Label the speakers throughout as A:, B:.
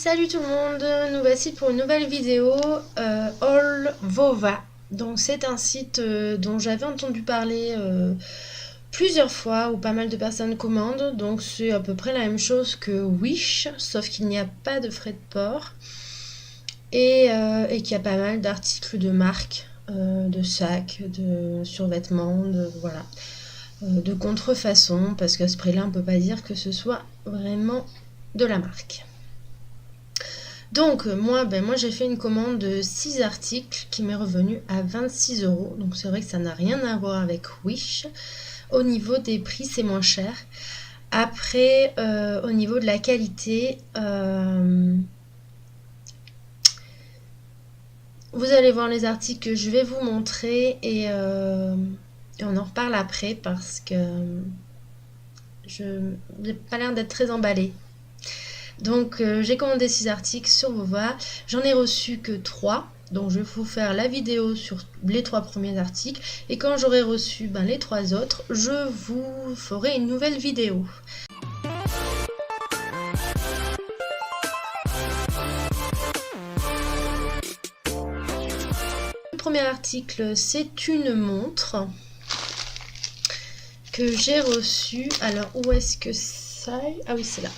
A: Salut tout le monde, nous voici pour une nouvelle vidéo All Vova. Donc c'est un site dont j'avais entendu parler plusieurs fois, où pas mal de personnes commandent. Donc c'est à peu près la même chose que Wish, sauf qu'il n'y a pas de frais de port et qu'il y a pas mal d'articles de marque, de sacs, de survêtements, de contrefaçon, parce qu'à ce prix-là on peut pas dire que ce soit vraiment de la marque. Donc moi j'ai fait une commande de 6 articles qui m'est revenu à 26 €. Donc c'est vrai que ça n'a rien à voir avec Wish. Au niveau des prix, c'est moins cher. Après, au niveau de la qualité, vous allez voir les articles que je vais vous montrer et on en reparle après parce que je n'ai pas l'air d'être très emballée. Donc j'ai commandé 6 articles sur Vova, j'en ai reçu que 3, donc je vais vous faire la vidéo sur les 3 premiers articles, et quand j'aurai reçu les 3 autres, je vous ferai une nouvelle vidéo. Le premier article, c'est une montre que j'ai reçue. Alors où est-ce que ça est? Ah oui, c'est là.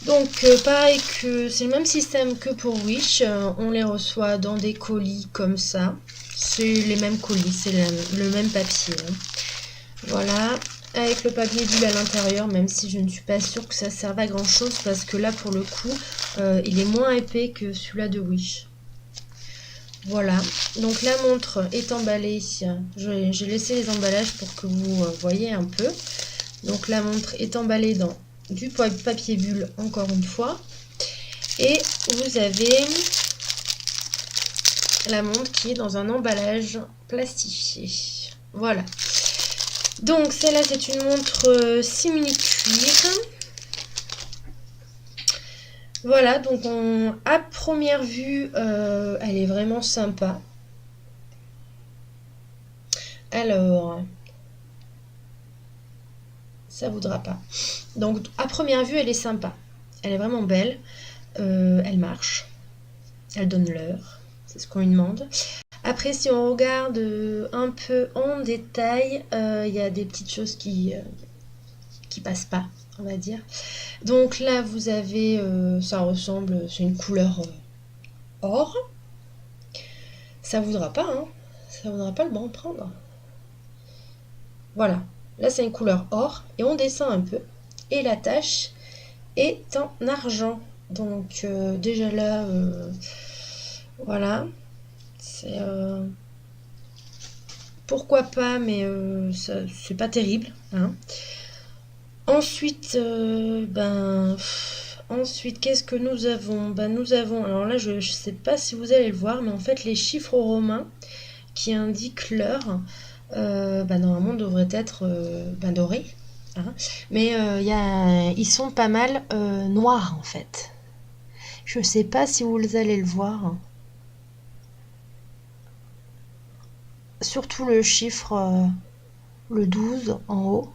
A: Donc pareil, que c'est le même système que pour Wish, on les reçoit dans des colis comme ça, c'est les mêmes colis, c'est le même papier, hein. Voilà, avec le papier bulle à l'intérieur, même si je ne suis pas sûre que ça serve à grand chose, parce que là pour le coup il est moins épais que celui-là de Wish. Voilà, donc la montre est emballée, j'ai laissé les emballages pour que vous voyez un peu. Donc la montre est emballée dans du papier bulle, encore une fois, et vous avez la montre qui est dans un emballage plastifié. Voilà, donc celle-là c'est une montre simili cuir. Voilà, donc à première vue elle est vraiment sympa. Alors ça voudra pas. Donc à première vue elle est sympa, elle est vraiment belle, elle marche, elle donne l'heure, c'est ce qu'on lui demande. Après si on regarde un peu en détail, il y a des petites choses qui passent pas, on va dire. Donc là vous avez, ça ressemble, c'est une couleur or, ça voudra pas, hein, ça voudra pas le bon prendre. Voilà, là c'est une couleur or, et on descend un peu, et la tache est en argent. Donc déjà là, voilà, c'est pourquoi pas, mais c'est pas terrible, hein. Ensuite, ensuite, qu'est-ce que nous avons? Nous avons, alors là, je sais pas si vous allez le voir, mais en fait, les chiffres romains qui indiquent l'heure, normalement, devraient être dorés, hein. Mais ils sont pas mal noirs, en fait. Je sais pas si vous allez le voir. Surtout le chiffre, le 12 en haut.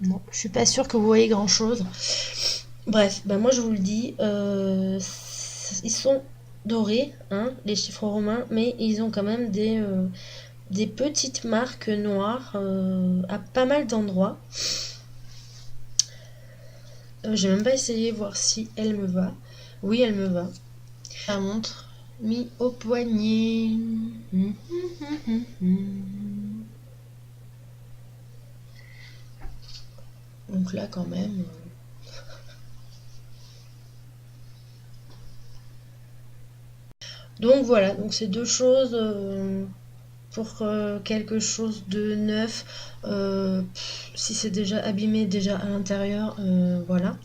A: Non, je suis pas sûre que vous voyez grand chose. Bref, moi je vous le dis, ils sont dorés, hein, les chiffres romains, mais ils ont quand même des petites marques noires à pas mal d'endroits. J'ai même pas essayé voir si elle me va. Oui, elle me va. La montre mise au poignet. Donc là quand même. Donc voilà, donc c'est deux choses pour quelque chose de neuf. Si c'est déjà abîmé déjà à l'intérieur, voilà.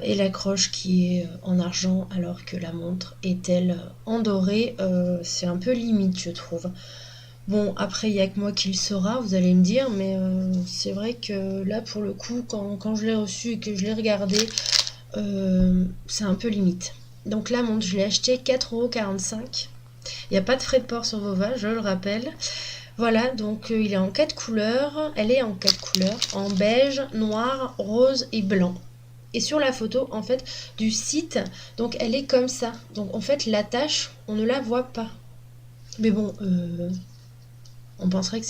A: Et l'accroche qui est en argent alors que la montre est elle en doré, c'est un peu limite je trouve. Bon, après il n'y a que moi qui le saura, vous allez me dire, mais c'est vrai que là pour le coup quand je l'ai reçu et que je l'ai regardé, c'est un peu limite. Donc la montre je l'ai acheté 4,45 €. Il n'y a pas de frais de port sur Vova, je le rappelle. Voilà, donc il est en 4 couleurs. Elle est en 4 couleurs, en beige, noir, rose et blanc. Et sur la photo, en fait, du site, donc elle est comme ça. Donc en fait, la tache, on ne la voit pas. Mais bon, on penserait que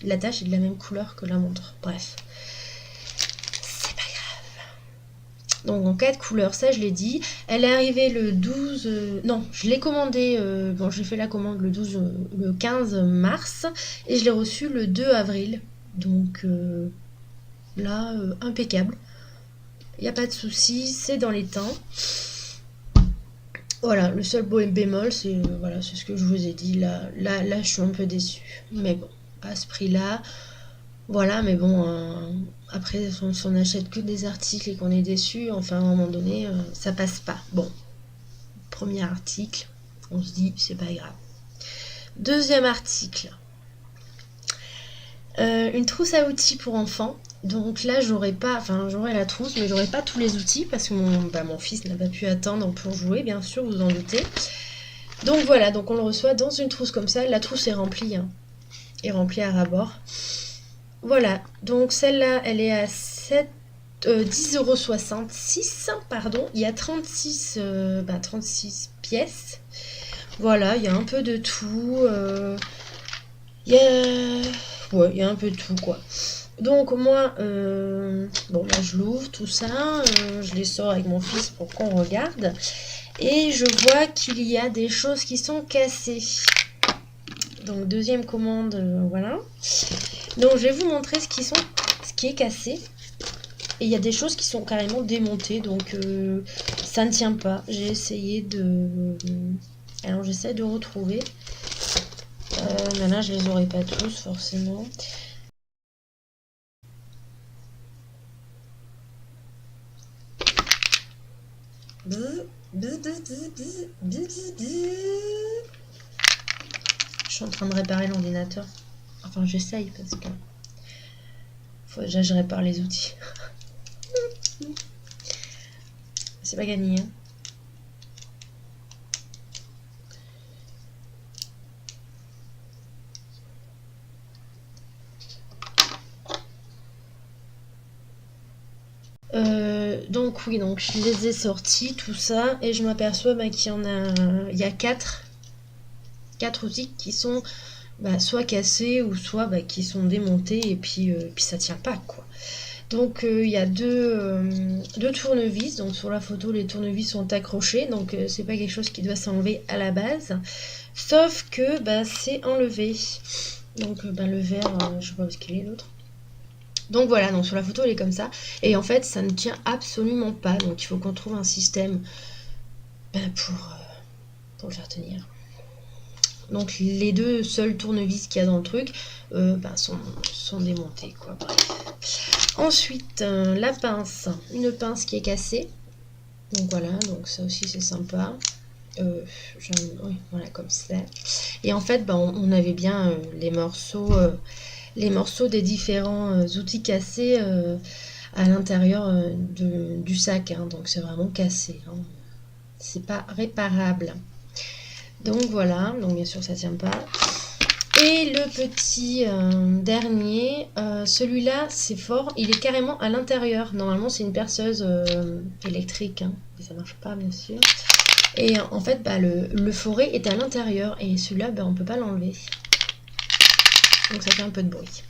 A: la tache est de la même couleur que la montre. Bref, c'est pas grave. Donc en 4 couleurs, ça je l'ai dit. Elle est arrivée le 12... non, je l'ai commandée... bon, j'ai fait la commande le 15 mars. Et je l'ai reçue le 2 avril. Donc là, impeccable. Il n'y a pas de souci, c'est dans les temps. Voilà, le seul bémol, c'est voilà, c'est ce que je vous ai dit. Là, je suis un peu déçue. Mais bon, à ce prix-là, voilà. Mais bon, après, si on n'achète que des articles et qu'on est déçu, enfin, à un moment donné, ça passe pas. Bon, premier article, on se dit, c'est pas grave. Deuxième article, une trousse à outils pour enfants. Donc là, j'aurais la trousse, mais j'aurais pas tous les outils parce que mon fils n'a pas pu attendre pour jouer, bien sûr, vous en doutez. Donc voilà, donc on le reçoit dans une trousse comme ça. La trousse est remplie, hein, est remplie à ras-bord. Voilà, donc celle-là, elle est à 10,66 €, pardon. Il y a 36 pièces. Voilà, il y a un peu de tout. Il y a un peu de tout, quoi. Donc moi, bon, là je l'ouvre, tout ça, je les sors avec mon fils pour qu'on regarde. Et je vois qu'il y a des choses qui sont cassées. Donc deuxième commande, voilà. Donc je vais vous montrer ce qui est cassé. Et il y a des choses qui sont carrément démontées, donc ça ne tient pas. J'ai essayé de... Alors j'essaie de retrouver. Là je les aurai pas tous forcément. Je suis en train de réparer l'ordinateur. Enfin, j'essaye parce que faut déjà je répare les outils. C'est pas gagné. Hein. Donc oui, donc je les ai sortis, tout ça, et je m'aperçois qu'il y a 4 outils qui sont soit cassés ou soit qui sont démontés et puis ça tient pas, quoi. Donc il y a deux tournevis, donc sur la photo les tournevis sont accrochés, donc c'est pas quelque chose qui doit s'enlever à la base, sauf que c'est enlevé. Donc le verre, je sais pas où est-ce qu'il est l'autre. Donc voilà, donc sur la photo elle est comme ça, et en fait ça ne tient absolument pas, donc il faut qu'on trouve un système pour le faire tenir. Donc les deux seuls tournevis qu'il y a dans le truc sont démontés, quoi. Bref. Ensuite, la pince, une pince qui est cassée. Donc voilà, donc ça aussi c'est sympa. Oui, voilà, comme ça. Et en fait, on avait bien les morceaux des différents outils cassés à l'intérieur du sac. Hein, donc c'est vraiment cassé. Hein. C'est pas réparable. Donc voilà, donc bien sûr ça tient pas. Et le petit dernier, celui-là c'est fort, il est carrément à l'intérieur. Normalement c'est une perceuse électrique, hein, mais ça marche pas bien sûr. Et en fait le forêt est à l'intérieur et celui-là on peut pas l'enlever. Donc ça fait un peu de bruit.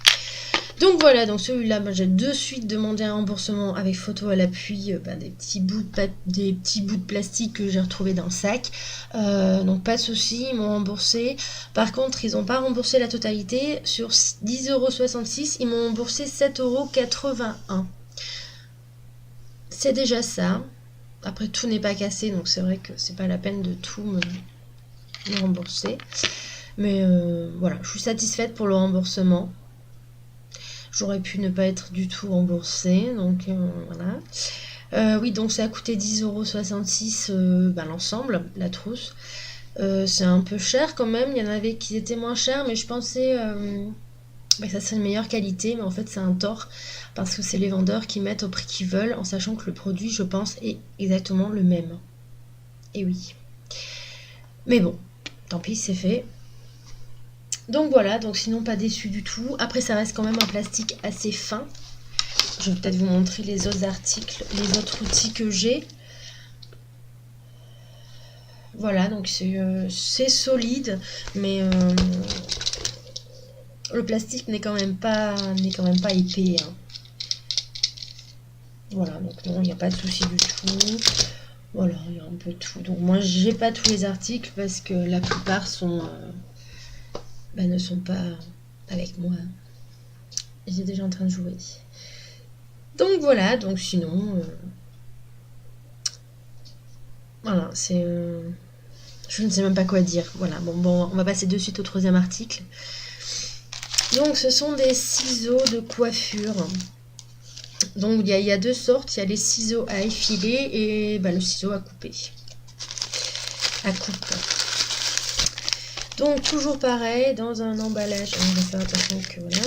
A: Donc voilà, donc celui-là, j'ai de suite demandé un remboursement avec photo à l'appui, des petits bouts de plastique que j'ai retrouvés dans le sac. Donc pas de souci, ils m'ont remboursé. Par contre, ils n'ont pas remboursé la totalité. Sur 10,66 €, ils m'ont remboursé 7,81 €. C'est déjà ça. Après, tout n'est pas cassé, donc c'est vrai que c'est pas la peine de tout me rembourser. Mais voilà, je suis satisfaite pour le remboursement. J'aurais pu ne pas être du tout remboursée, donc voilà. Oui, donc ça a coûté 10,66 € l'ensemble, la trousse. C'est un peu cher quand même, il y en avait qui étaient moins chers, mais je pensais que ça serait une meilleure qualité, mais en fait c'est un tort, parce que c'est les vendeurs qui mettent au prix qu'ils veulent, en sachant que le produit, je pense, est exactement le même. Et oui. Mais bon, tant pis, c'est fait. Donc voilà, donc sinon pas déçu du tout. Après ça reste quand même un plastique assez fin. Je vais peut-être vous montrer les autres articles, les autres outils que j'ai. Voilà, donc c'est solide, mais le plastique n'est quand même pas épais, hein. Voilà, donc non, il n'y a pas de souci du tout. Voilà, il y a un peu tout. Donc moi, j'ai pas tous les articles parce que la plupart sont, ne sont pas avec moi. J'étais déjà en train de jouer. Donc voilà, donc sinon, voilà, c'est... je ne sais même pas quoi dire. Voilà, bon, on va passer de suite au troisième article. Donc ce sont des ciseaux de coiffure. Donc il y a deux sortes, il y a les ciseaux à effiler et le ciseau à couper. À coupe. Donc toujours pareil, dans un emballage, on va faire attention que voilà,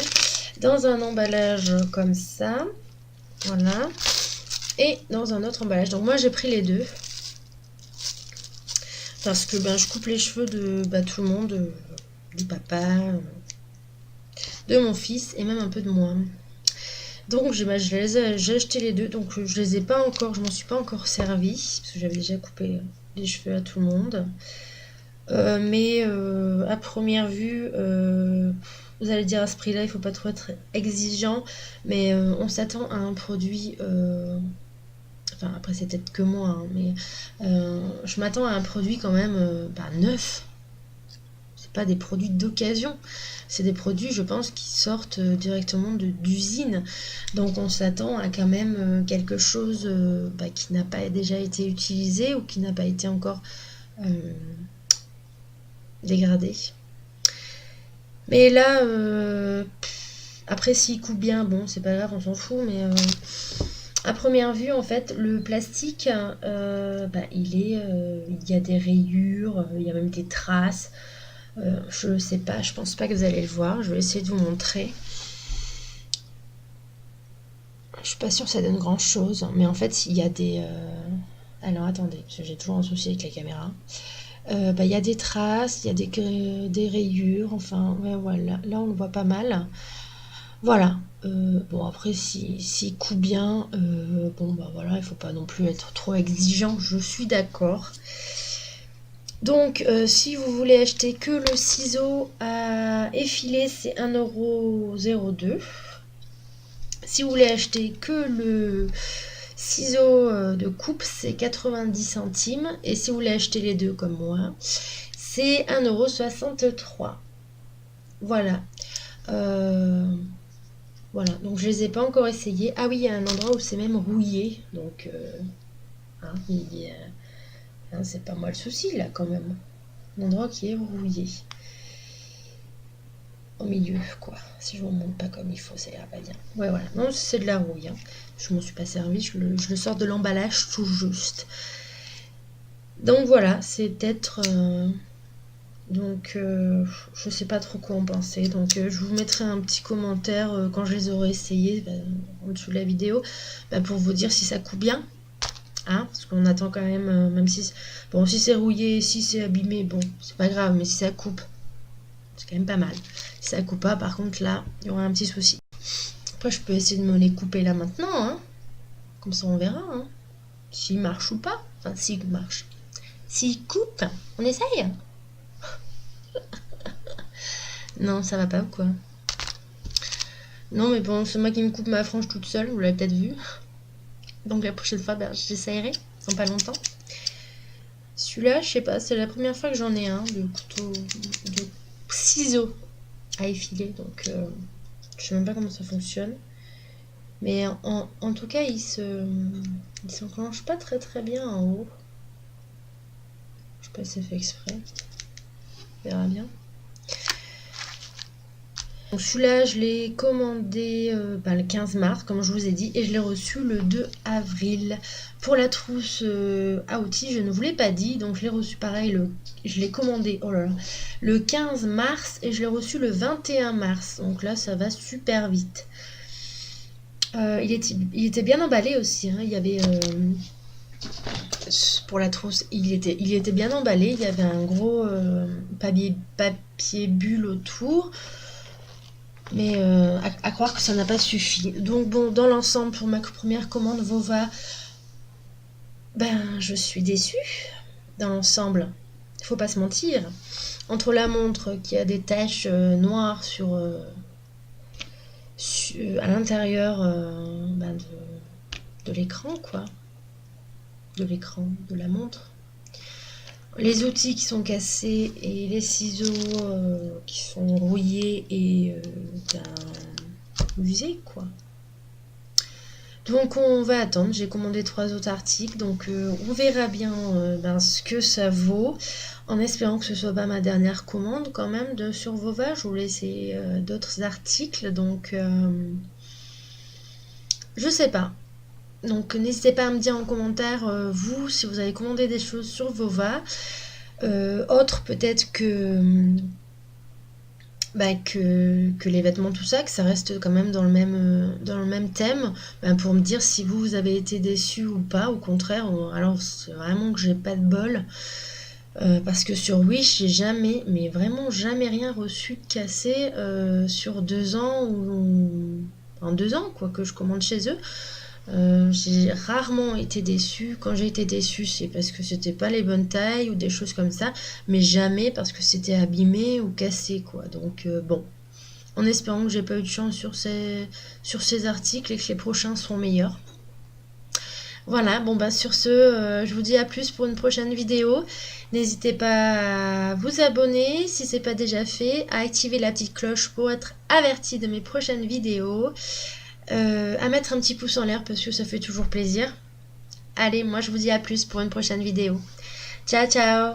A: dans un emballage comme ça, voilà, et dans un autre emballage. Donc moi j'ai pris les deux parce que je coupe les cheveux de tout le monde, du papa, de mon fils et même un peu de moi. Donc j'ai acheté les deux, donc je les ai pas encore, je m'en suis pas encore servi parce que j'avais déjà coupé les cheveux à tout le monde. Mais à première vue, vous allez dire à ce prix-là, il faut pas trop être exigeant, mais on s'attend à un produit. Enfin, après, c'est peut-être que moi, hein, mais je m'attends à un produit quand même neuf. C'est pas des produits d'occasion. C'est des produits, je pense, qui sortent directement d'usine. Donc on s'attend à quand même quelque chose qui n'a pas déjà été utilisé ou qui n'a pas été encore dégradé. Mais là, après s'il coupe bien, bon, c'est pas grave, on s'en fout, mais à première vue, en fait, le plastique, il y a des rayures, il y a même des traces. Je sais pas, je pense pas que vous allez le voir. Je vais essayer de vous montrer. Je suis pas sûre que ça donne grand chose, mais en fait, il y a des. Alors attendez, parce que j'ai toujours un souci avec la caméra. Il y a des traces, il y a des rayures, enfin, ouais, voilà. Là, on le voit pas mal. Voilà. Bon, après, s'il coupe bien, voilà, il faut pas non plus être trop exigeant, je suis d'accord. Donc, si vous voulez acheter que le ciseau à effiler, c'est 1,02 €. Si vous voulez acheter que le ciseau de coupe, c'est 90 centimes. Et si vous voulez acheter les deux comme moi, c'est 1,63 €. Voilà. Voilà, donc je les ai pas encore essayés. Ah oui, il y a un endroit où c'est même rouillé. Donc, c'est pas moi le souci là quand même. Un endroit qui est rouillé. Au milieu, quoi. Si je vous montre pas comme il faut, ça ira pas bien. Ouais, voilà. Non, c'est de la rouille. Hein. Je m'en suis pas servi. Je le sors de l'emballage tout juste. Donc voilà, c'est peut-être... je sais pas trop quoi en penser. Donc je vous mettrai un petit commentaire quand je les aurai essayés en dessous de la vidéo pour vous dire si ça coupe bien. Hein, parce qu'on attend quand même, même si... Bon, si c'est rouillé, si c'est abîmé, bon, c'est pas grave. Mais si ça coupe, c'est quand même pas mal. Si ça coupe pas, par contre, là, il y aura un petit souci. Après, je peux essayer de me les couper là maintenant. Hein. Comme ça, on verra. Hein. S'il marche ou pas. Enfin, s'il marche. S'il coupe, on essaye. Non, ça va pas ou quoi? Non, mais bon, c'est moi qui me coupe ma frange toute seule, vous l'avez peut-être vu. Donc la prochaine fois, j'essayerai, dans pas longtemps. Celui-là, je sais pas, c'est la première fois que j'en ai un, de couteau, de ciseaux à effiler, donc je sais même pas comment ça fonctionne. Mais en tout cas, il s'enclenche pas très très bien en haut. Je sais pas si c'est fait exprès. On verra bien. Donc celui-là, je l'ai commandé le 15 mars, comme je vous ai dit, et je l'ai reçu le 2 avril. Pour la trousse à outils, je ne vous l'ai pas dit, donc je l'ai reçu pareil, je l'ai commandé le 15 mars et je l'ai reçu le 21 mars. Donc là, ça va super vite. Il était bien emballé aussi, hein. Il y avait pour la trousse, il était bien emballé. Il y avait un gros papier bulle autour. Mais à croire que ça n'a pas suffi. Donc bon, dans l'ensemble, pour ma première commande Vova, ben je suis déçue. Dans l'ensemble, il faut pas se mentir. Entre la montre qui a des taches noires à l'intérieur ben, de l'écran, quoi. De l'écran, de la montre. Les outils qui sont cassés et les ciseaux qui sont rouillés et usés, quoi. Donc on va attendre, j'ai commandé 3 autres articles, donc on verra bien ce que ça vaut, en espérant que ce soit pas ma dernière commande quand même sur Vova. Je vous laisser d'autres articles, donc je sais pas. Donc n'hésitez pas à me dire en commentaire, vous, si vous avez commandé des choses sur Vova. Autre peut-être que les vêtements, tout ça, que ça reste quand même dans le même thème, pour me dire si vous avez été déçus ou pas. Au contraire, alors c'est vraiment que j'ai pas de bol, parce que sur Wish, j'ai jamais, mais vraiment jamais rien reçu de cassé sur 2 ans, en 2 ans, quoi, que je commande chez eux. J'ai rarement été déçue. Quand j'ai été déçue, c'est parce que c'était pas les bonnes tailles ou des choses comme ça, mais jamais parce que c'était abîmé ou cassé, quoi. Donc bon, en espérant que j'ai pas eu de chance sur ces articles et que les prochains seront meilleurs. Voilà, bon bah sur ce, je vous dis à plus pour une prochaine vidéo. N'hésitez pas à vous abonner si c'est pas déjà fait, à activer la petite cloche pour être averti de mes prochaines vidéos. À mettre un petit pouce en l'air parce que ça fait toujours plaisir. Allez, moi je vous dis à plus pour une prochaine vidéo. Ciao ciao.